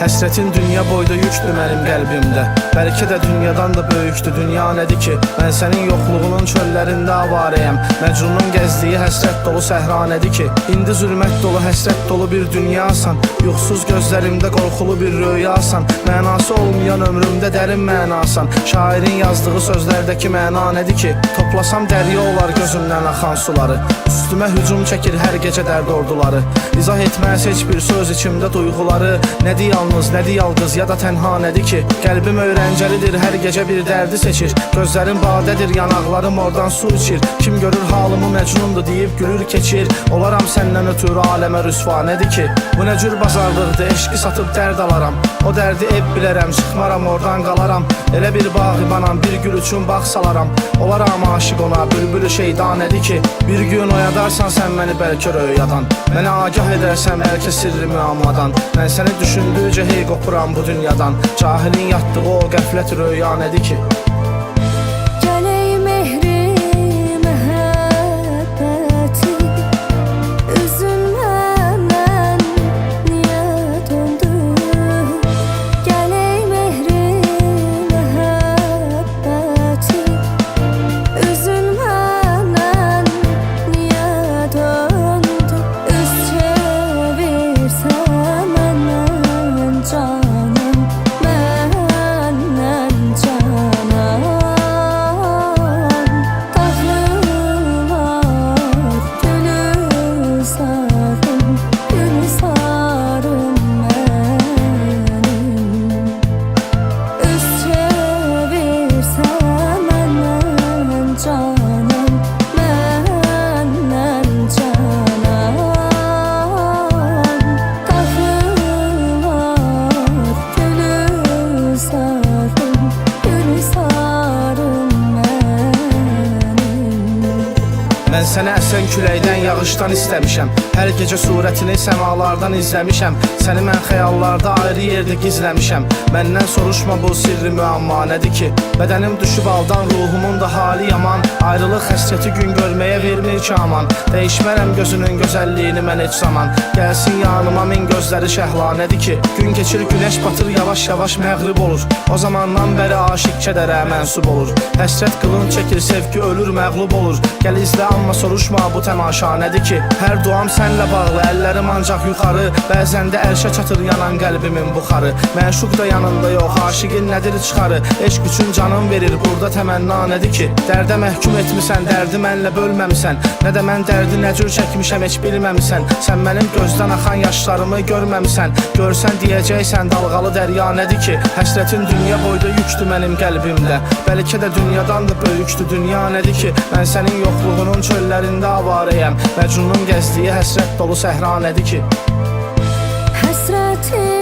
Həsrətin dünya boyda yüklü mənim qəlbimdə. Bəlkə də dünyadan da böyükdür. Dünya nədir ki? Mən sənin yoxluğunun çöllərində avarəyəm. Məcnunun gəzdiyi həsrət dolu səhra nədir ki? İndi zülmət dolu, həsrət dolu bir dünyasan. Yuxsuz gözlərimdə qorxulu bir rüyasan. Mənası olmayan ömrümdə dərin mənasan. Şairin yazdığı sözlərdəki məna nədir ki? Toplasam dərya olar gözümdən axan suları. Üstümə hücum çəkir hər gecə dərd orduları. İzah etməz heç bir söz içimdə duyğuları. Nədir yalnız, nədir yalqız ya da tənha nədir ki? Qəlbim öyrəncəlidir, hər gecə bir dərdi seçir. Gözlərim badədir, yanaqlarım oradan su içir. Kim görür halımı məcnundur deyib gülür keçir. Olaram səndən ötürü aləmə rüsva nədir ki? Bu nə cür bazarlıqdır, eşqi satıb dərd alaram. O dərdi ev bilərəm, çıxmaram oradan qalaram. Elə bir bağıbanam, bir gül üçün bağ salaram. Olaram aşiq ona, bülbülü şeyda nədir ki? Bir gün oyadarsan sən məni bəlkə röyadan. Mənə agah edərsən bəlkə sirri müammadan. Mən səni düşündükcə hey qopuram bu dünyadan. Cahilin yatdığı o qəflət röya nədir ki? Mən səni əsən küləkdən, yağışdan istəmişəm. Hər gecə surətini səmalardan izləmişəm. Səni mən xəyallarda ayrı yerdə gizləmişəm. Məndən soruşma bu sirri müamma nədir ki? Bədənim düşüb aldan, ruhumun da hali yaman. Ayrılıq həsrəti gün görməyə vermir ki aman. Dəyişmərəm gözünün gözəlliyini mən heç zaman. Gəlsin yanıma min gözləri şəhla nədir ki? Gün keçir, günəş batır, yavaş-yavaş məğrib olur. O zamandan bəri aşiq kədərə mənsub olur. Həsrət qılınc çəkir, sevgi ölür, məğlub olur. Gəl izlə amma soruşma bu təmaşa nədir ki? Hər duam sənlə bağlı, əllərim ancaq yuxarı. Bəzən də ərşə çatır yanan qəlbimin buxarı. Məşuq da yanında yox, aşiqin nədir çıxarı? Eşq üçün canım verir, burada təmənna nədir ki? Dərdə məhkum etmisən, dərdi mənlə bölməmisən. Nə də mən dərdi nə cür çəkmişəm heç bilməmisən. Sən mənim gözdən axan yaşlarımı görməmisən. Görsən deyəcəksən dalğalı dərya nədir ki? Həsrətin dünya boyda yüklü mənim qəlbimdə. Bəlkə də dünyadan da böyükdür. Dünya nədir ki? Mən sənin yoxluğunun çöllərində avarəyəm. Məcnunun gəzdiyi həsrət dolu səhra nədir ki? Həsrətin